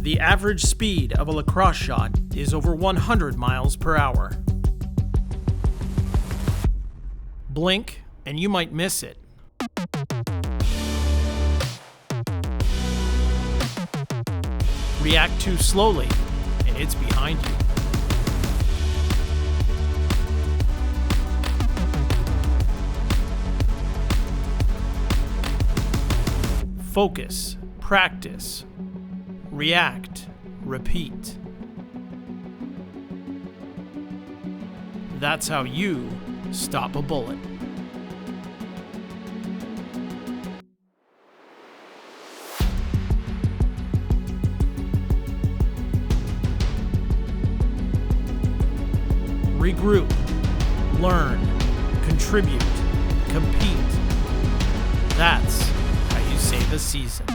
The average speed of a lacrosse shot is over 100 miles per hour. Blink, and you might miss it. React too slowly, and it's behind you. Focus, practice, react, repeat. That's how you stop a bullet. Regroup, learn, contribute, compete. That's how you save a season.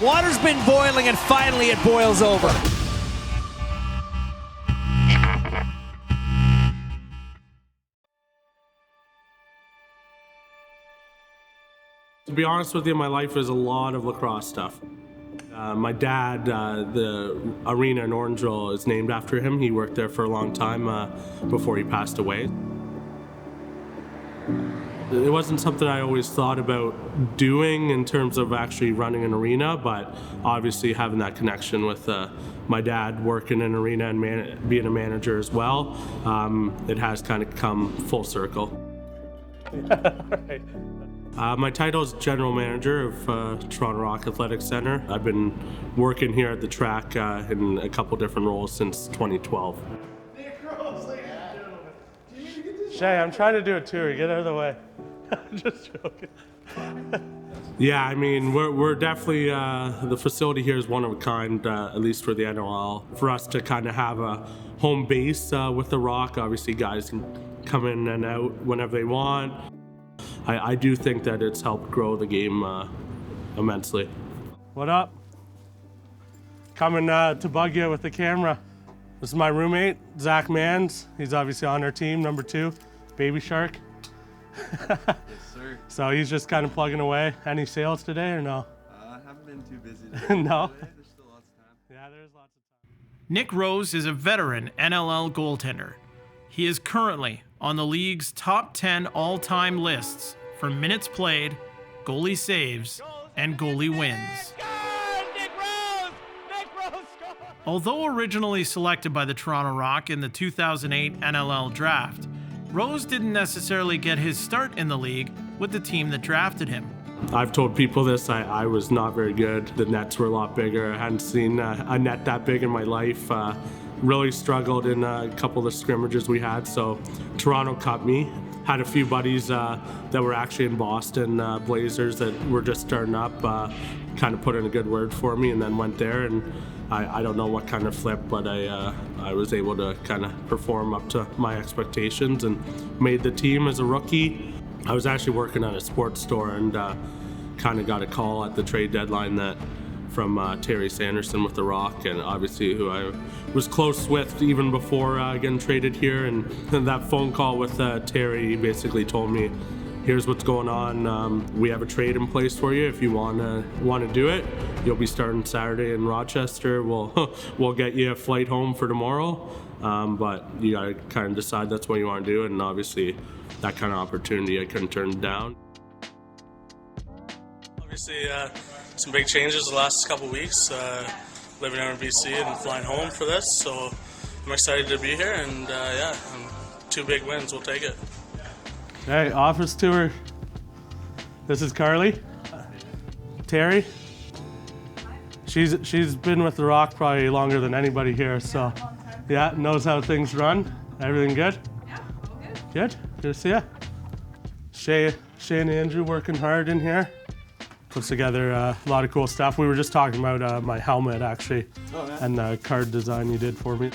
Water's been boiling and finally it boils over. To be honest with you, my life is a lot of lacrosse stuff. My dad, the arena in Orangeville is named after him. He worked there for a long time before he passed away. It wasn't something I always thought about doing in terms of actually running an arena, but obviously having that connection with my dad working in an arena and being a manager as well, it has kind of come full circle. Right. My title is General Manager of Toronto Rock Athletic Centre. I've been working here at the track in a couple different roles since 2012. Shay, I'm trying to do a tour. Get out of the way. I'm just joking. Yeah, I mean, we're definitely, the facility here is one of a kind, at least for the NLL. For us to kind of have a home base with the Rock, obviously guys can come in and out whenever they want. I do think that it's helped grow the game immensely. What up? Coming to bug you with the camera. This is my roommate, Zach Mans. He's obviously on our team, number 2, Baby Shark. Yes, sir. So he's just kind of plugging away. Any sales today or no? I haven't been too busy today. No? There's still lots of time. Yeah, there's lots of time. Nick Rose is a veteran NLL goaltender. He is currently on the league's top 10 all-time lists for minutes played, goalie saves, and goalie wins. Although originally selected by the Toronto Rock in the 2008 NLL draft, Rose didn't necessarily get his start in the league with the team that drafted him. I've told people this, I was not very good. The nets were a lot bigger. I hadn't seen a net that big in my life. Really struggled in a couple of the scrimmages we had, so Toronto cut me. Had a few buddies that were actually in Boston Blazers that were just starting up, kind of put in a good word for me, and then went there, and I don't know what kind of flip, but I was able to kind of perform up to my expectations and made the team as a rookie. I was actually working at a sports store and kind of got a call at the trade deadline from Terry Sanderson with the Rock, and obviously who I was close with even before getting traded here. And that phone call with Terry basically told me, here's what's going on. We have a trade in place for you. If you want to do it, you'll be starting Saturday in Rochester. We'll get you a flight home for tomorrow. But you got to kind of decide that's what you want to do. And obviously that kind of opportunity I couldn't turn down. Obviously, some big changes the last couple weeks, living out in BC and flying home for this, so I'm excited to be here, and yeah, 2 big wins, we'll take it. Hey, office tour. This is Carly. Terry. She's been with the Rock probably longer than anybody here, so yeah, knows how things run. Everything good? Yeah, all good. Good. Good to see ya. Shay and Andrew working hard in here. Puts together a lot of cool stuff. We were just talking about my helmet actually, and the card design you did for me.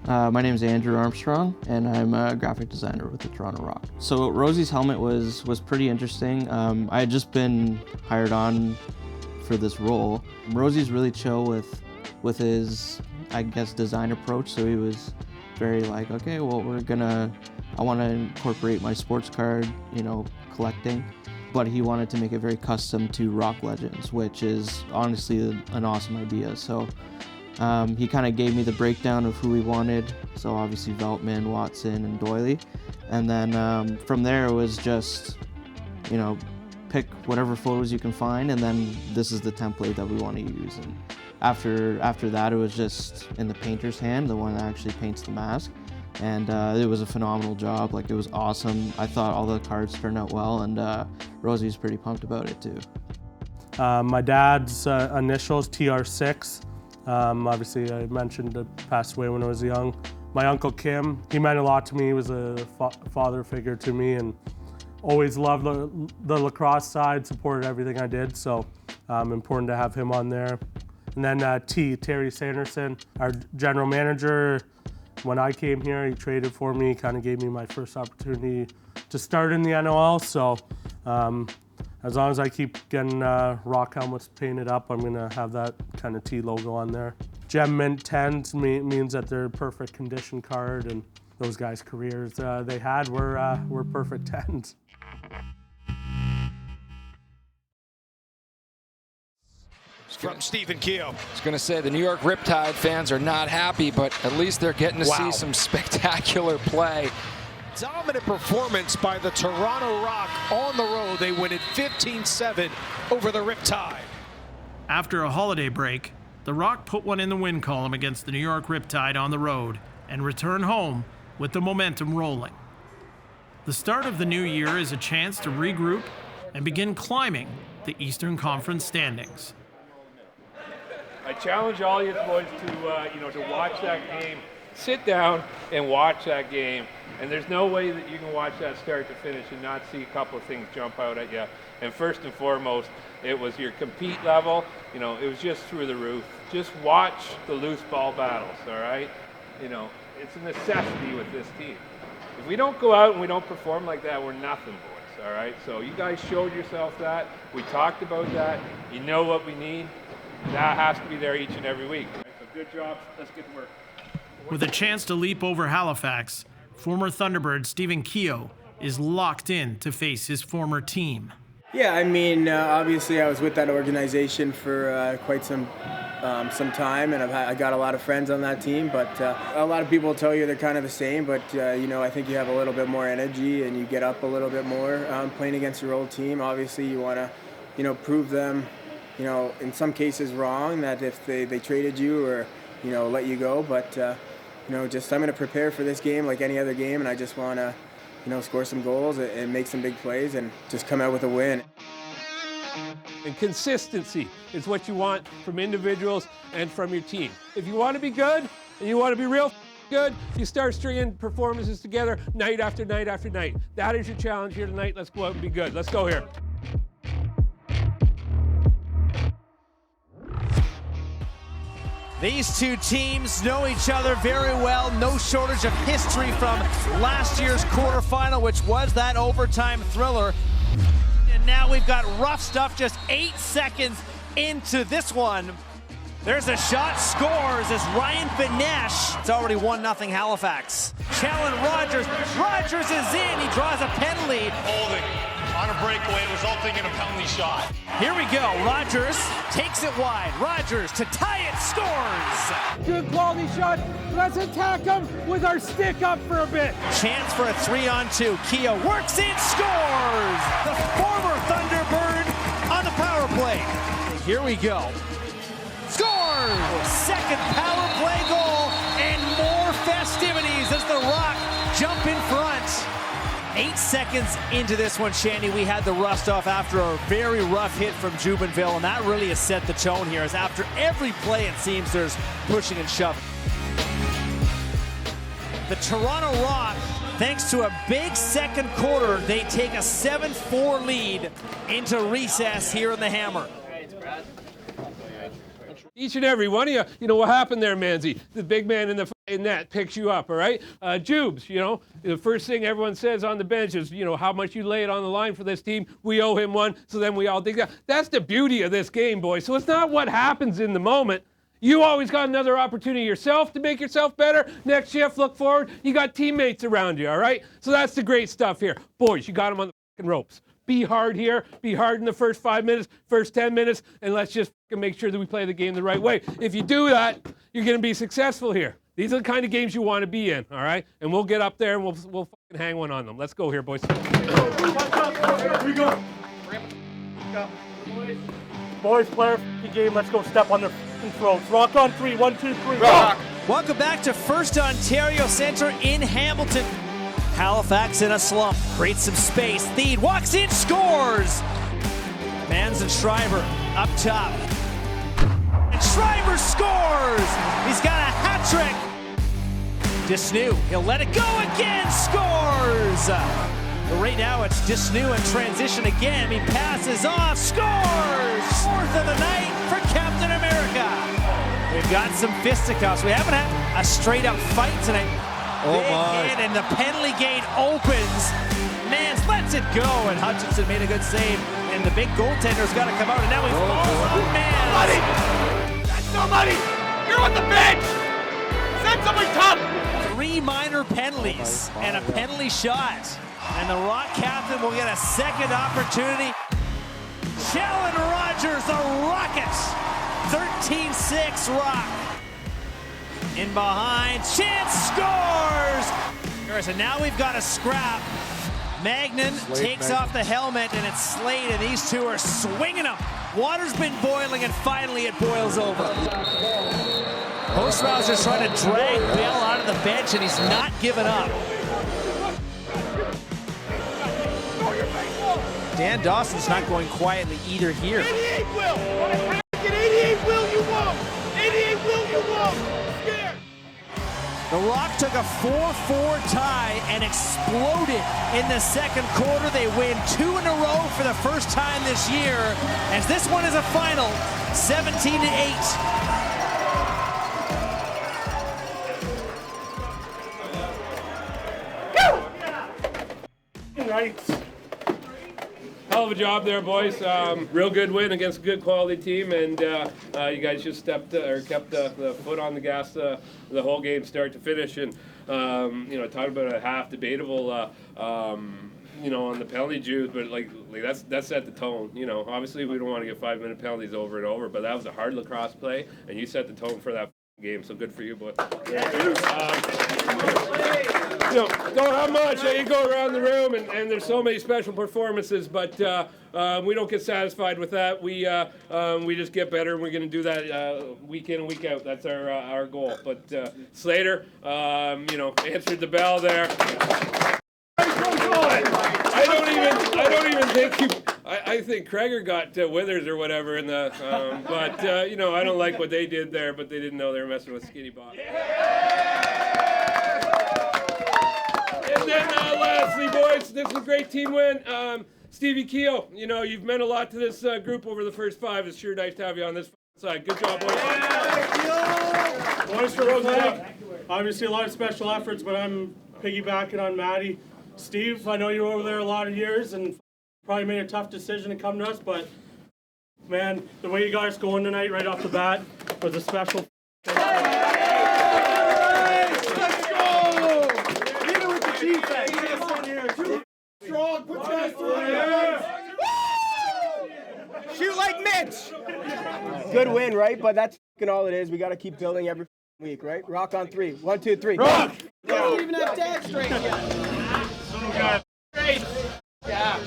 My name is Andrew Armstrong, and I'm a graphic designer with the Toronto Rock. So Rosie's helmet was pretty interesting. I had just been hired on for this role. Rosie's really chill with his, I guess, design approach. So he was very like, okay, well, I want to incorporate my sports card, collecting. But he wanted to make it very custom to Rock Legends, which is honestly an awesome idea. So he kind of gave me the breakdown of who he wanted. So obviously Veltman, Watson, and Doily. And then from there it was just, pick whatever photos you can find, and then this is the template that we want to use. And after that, it was just in the painter's hand, the one that actually paints the mask. And it was a phenomenal job. Like, it was awesome. I thought all the cards turned out well, and Rosie's pretty pumped about it too. My dad's initials, TR6. Obviously, I mentioned it passed away when I was young. My Uncle Kim, he meant a lot to me. He was a father figure to me, and always loved the lacrosse side, supported everything I did, so important to have him on there. And then Terry Sanderson, our general manager. When I came here, he traded for me, kind of gave me my first opportunity to start in the NOL. So as long as I keep getting rock helmets painted up, I'm gonna have that kind of T logo on there. Gem Mint 10s means that they're perfect condition card, and those guys' careers they had were perfect 10s. From Stephen Keogh. I was going to say the New York Riptide fans are not happy, but at least they're getting to see some spectacular play. Dominant performance by the Toronto Rock on the road. They win it 15-7 over the Riptide. After a holiday break, the Rock put one in the win column against the New York Riptide on the road and return home with the momentum rolling. The start of the new year is a chance to regroup and begin climbing the Eastern Conference standings. I challenge all you boys to watch that game. Sit down and watch that game. And there's no way that you can watch that start to finish and not see a couple of things jump out at you. And first and foremost, it was your compete level. It was just through the roof. Just watch the loose ball battles, all right? It's a necessity with this team. If we don't go out and we don't perform like that, we're nothing, boys, all right? So you guys showed yourself that. We talked about that. You know what we need. That has to be there each and every week. Right? So good job. Let's get to work. With a chance to leap over Halifax, former Thunderbird Stephen Keogh is locked in to face his former team. Yeah, I mean, obviously I was with that organization for quite some time, and I got a lot of friends on that team, but a lot of people tell you they're kind of the same, but I think you have a little bit more energy and you get up a little bit more playing against your old team. Obviously you want to, prove them, in some cases wrong, that if they traded you or, let you go, but, just I'm going to prepare for this game like any other game, and I just want to, score some goals and make some big plays and just come out with a win. And consistency is what you want from individuals and from your team. If you want to be good and you want to be real good, you start stringing performances together night after night after night. That is your challenge here tonight. Let's go out and be good. Let's go here. These two teams know each other very well. No shortage of history from last year's quarterfinal, which was that overtime thriller. And now we've got rough stuff just 8 seconds into this one. There's a shot, scores as Ryan Benesh. It's already 1-0 Halifax. Challen Rogers. Rogers is in. He draws a penalty. Holding on a breakaway, resulting in a penalty shot. Here we go. Rogers takes it wide. Rogers to tie it, scores. Good quality shot. Let's attack him with our stick up for a bit. Chance for a 3-on-2. Keogh works in, scores. The former Thunderbird on the power play. Here we go. Scores! Second power play goal and more festivities as the Rock jump in front. 8 seconds into this one, Shandy, we had the rust off after a very rough hit from Jubenville, and that really has set the tone here, as after every play it seems there's pushing and shoving. The Toronto Rock, thanks to a big second quarter, they take a 7-4 lead into recess here in the Hammer. Each and every one of you, what happened there, Manzi? The big man in the net picks you up, all right? Jubes, the first thing everyone says on the bench is, how much you lay it on the line for this team. We owe him one, so then we all think that. That's the beauty of this game, boys. So it's not what happens in the moment. You always got another opportunity yourself to make yourself better. Next shift, look forward. You got teammates around you, all right? So that's the great stuff here. Boys, you got them on the fucking ropes. Be hard here. Be hard in the first 5 minutes, first 10 minutes, and let's just make sure that we play the game the right way. If you do that, you're going to be successful here. These are the kind of games you want to be in, all right? And we'll get up there and we'll fucking hang one on them. Let's go here, boys. Here we go. Boys, player game. Let's go step on their throats. Rock on 3. 1, 2, 3. Rock. Welcome back to First Ontario Centre in Hamilton. Halifax in a slump. Creates some space. Theed walks in, scores! Mans and Schreiber up top. And Schreiber scores! He's got a hat trick. Disnew, he'll let it go again, scores! But right now it's Disnew in transition again. He passes off, scores! Fourth of the night for Captain America. We've got some fisticuffs. We haven't had a straight up fight tonight. Oh Big my. hit and the penalty gate opens. Mans lets it go, and Hutchinson made a good save. And the big goaltender's got to come out, and now he falls on Mans. That's nobody! You're on the bench! Send somebody top! 3 minor penalties and a penalty shot. And the Rock captain will get a second opportunity. Sheldon Rogers, the Rockets. 13-6 Rock. In behind, Chance scores! And now we've got a scrap. Magnan takes off the helmet, and it's Slade, and these two are swinging them. Water's been boiling, and finally it boils over. Postmauser's trying to drag Bell out of the bench, and he's not giving up. Dan Dawson's not going quietly either here. 88 will! 88 will you won't! 88 will you won't! Scared! The Rock took a 4-4 tie and exploded in the second quarter. They win 2 in a row for the first time this year, as this one is a final, 17-8. Right. Hell of a job there, boys. Real good win against a good quality team, and you guys just kept the foot on the gas the whole game, start to finish. And talk about a half debatable, on the penalty juice, but like that set the tone. Obviously we don't want to get 5-minute penalties over and over, but that was a hard lacrosse play, and you set the tone for that game. So good for you, boys. Don't have much. You go around the room, and there's so many special performances, but we don't get satisfied with that. We just get better, and we're going to do that week in and week out. That's our goal. But Slater, answered the bell there. I don't even think I think Kreger got Withers or whatever in the. But I don't like what they did there. But they didn't know they were messing with Skinny Bob. And then lastly, boys, this is a great team win. Stevie Keogh, you've meant a lot to this group over the first 5. It's sure nice to have you on this side. Good job, boys. Boys for Rose. Obviously a lot of special efforts, but I'm piggybacking on Maddie. Steve, I know you were over there a lot of years and probably made a tough decision to come to us, but man, the way you got us going tonight right off the bat was a special. Let's go! Leave it with the defense. Strong, put Shoot like Mitch! Good win, right? But that's all it is. We got to keep building every week, right? Rock on 3. 1, 2, 3. Rock! We don't even have tag straight yet. Straight! Yeah.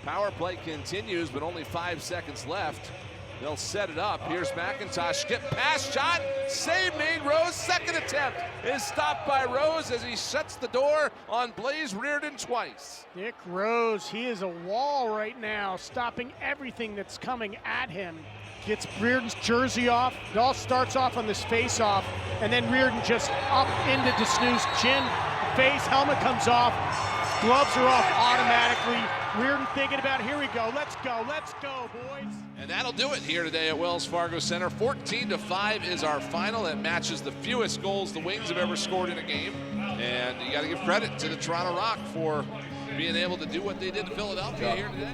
Power play continues, but only 5 seconds left. They'll set it up. Here's McIntosh. Skip pass shot. Save made. Rose. Second attempt is stopped by Rose as he shuts the door on Blaze Reardon twice. Nick Rose, he is a wall right now, stopping everything that's coming at him. Gets Reardon's jersey off. It all starts off on this face-off, and then Reardon just up into Disnew's chin, face, helmet comes off, gloves are off automatically. Reardon thinking about, here we go, let's go, boys. And that'll do it here today at Wells Fargo Center. 14-5 is our final. That matches the fewest goals the Wings have ever scored in a game. And you got to give credit to the Toronto Rock for being able to do what they did to Philadelphia here today.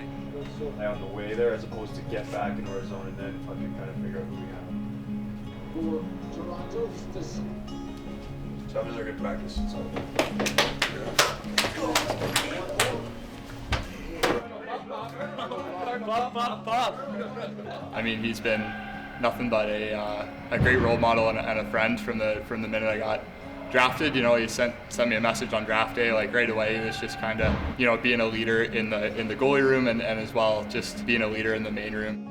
play on the way there as opposed to get back in our zone and then fucking kind of figure out who we have. For Toronto, So that was a good practice. So. I mean, he's been nothing but a great role model and a friend from the minute I got drafted. You know, he sent me a message on draft day, like right away. He was just kind of, you know, being a leader in the goalie room and as well just being a leader in the main room.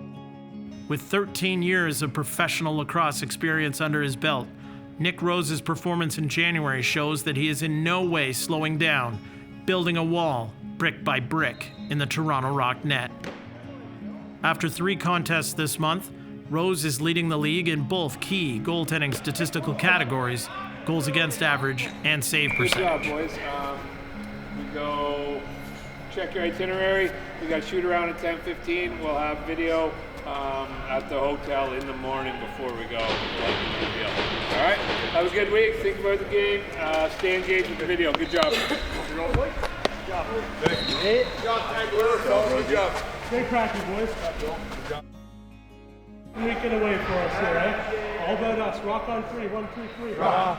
With 13 years of professional lacrosse experience under his belt, Nick Rose's performance in January shows that he is in no way slowing down, building a wall, brick by brick, in the Toronto Rock net. After 3 contests this month, Rose is leading the league in both key goaltending statistical categories, goals against average and save percentage. Good job, boys. We go check your itinerary. We got shoot around at 10:15. We'll have video at the hotel in the morning before we go. All right. Have a good week. Think about the game. Stay engaged with the video. Good job. Good job. Good job. Great practice, boys. Good job. Weekend away for us here, right? All about us. Rock on 3. 1, 2, 3. Rock.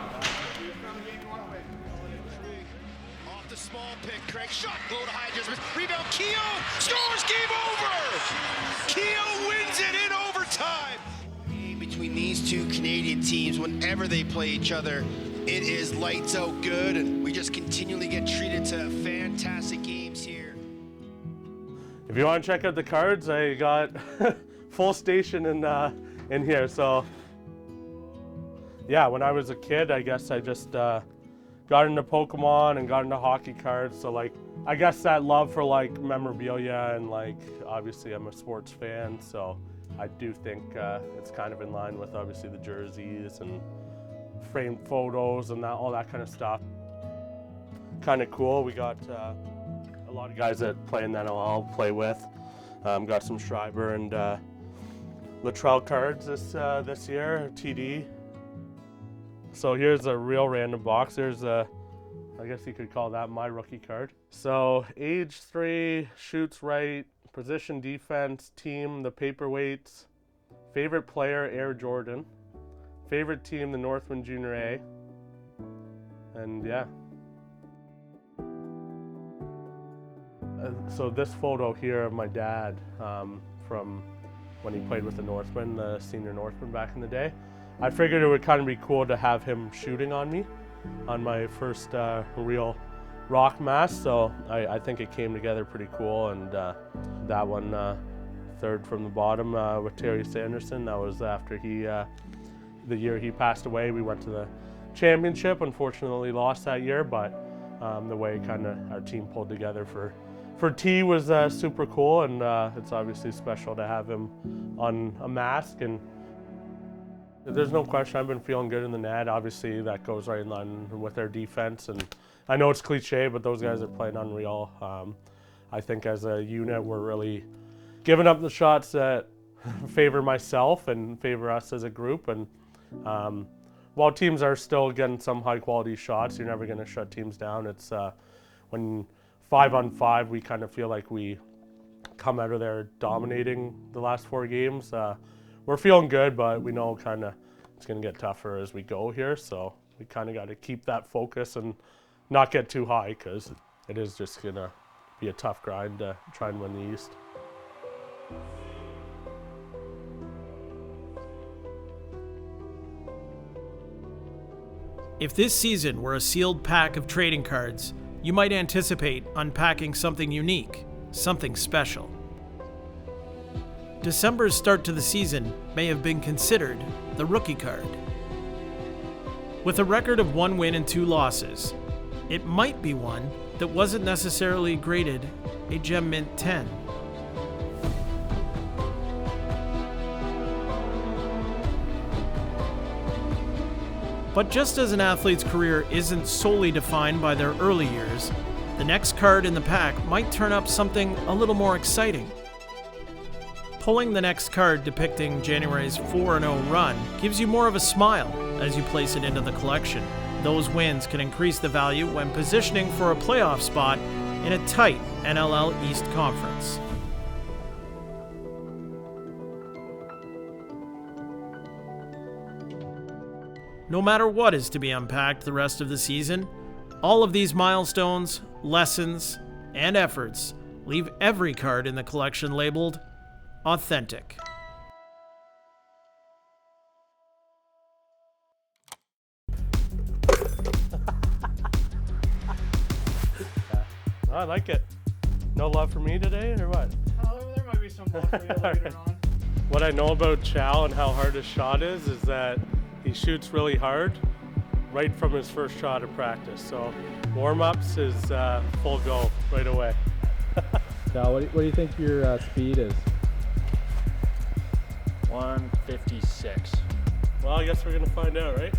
Off the small pick, Craig shot, low to high adjustment, rebound, Keogh scores, game over! Keogh wins it in overtime! Between these two Canadian teams, whenever they play each other, it is lights out good, and we just continually get treated to fantastic games here. If you want to check out the cards, I got full station in here. So yeah, when I was a kid, I guess I just got into Pokemon and got into hockey cards. So like, I guess that love for like memorabilia and like, obviously I'm a sports fan, so I do think it's kind of in line with obviously the jerseys and framed photos and all that kind of stuff. Kind of cool. We got a lot of guys that play in the NLL play with. Got some Schreiber and Latrell cards this year, TD. So here's a real random box. There's a, I guess you could call that my rookie card. So age 3, shoots right, position defense, team, the paperweights, favorite player, Air Jordan, favorite team, the Northland Junior A, and yeah. So this photo here of my dad from when he played with the Northmen, the senior Northmen back in the day. I figured it would kind of be cool to have him shooting on me on my first real rock mask, so I think it came together pretty cool. And that one, third from the bottom with Terry Sanderson, that was after the year he passed away. We went to the championship, unfortunately lost that year, but the way kind of our team pulled together for T was super cool, and it's obviously special to have him on a mask. And there's no question I've been feeling good in the net. Obviously that goes right in line with their defense, and I know it's cliche, but those guys are playing unreal. I think as a unit we're really giving up the shots that favor myself and favor us as a group. And while teams are still getting some high quality shots, you're never going to shut teams down. It's when 5-on-5, we kind of feel like we come out of there dominating the last 4 games. We're feeling good, but we know kind of it's going to get tougher as we go here. So we kind of got to keep that focus and not get too high, because it is just going to be a tough grind to try and win the East. If this season were a sealed pack of trading cards, you might anticipate unpacking something unique, something special. December's start to the season may have been considered the rookie card. With a record of 1 win and 2 losses, it might be one that wasn't necessarily graded a Gem Mint 10. But just as an athlete's career isn't solely defined by their early years, the next card in the pack might turn up something a little more exciting. Pulling the next card depicting January's 4-0 run gives you more of a smile as you place it into the collection. Those wins can increase the value when positioning for a playoff spot in a tight NLL East Conference. No matter what is to be unpacked the rest of the season, all of these milestones, lessons, and efforts leave every card in the collection labeled authentic. I like it. No love for me today, or what? There might be some love for you later on. What I know about Chow and how hard his shot is that he shoots really hard right from his first shot of practice. So warm-ups is full go right away. Chow, what do you think your speed is? 156. Well, I guess we're gonna find out, right?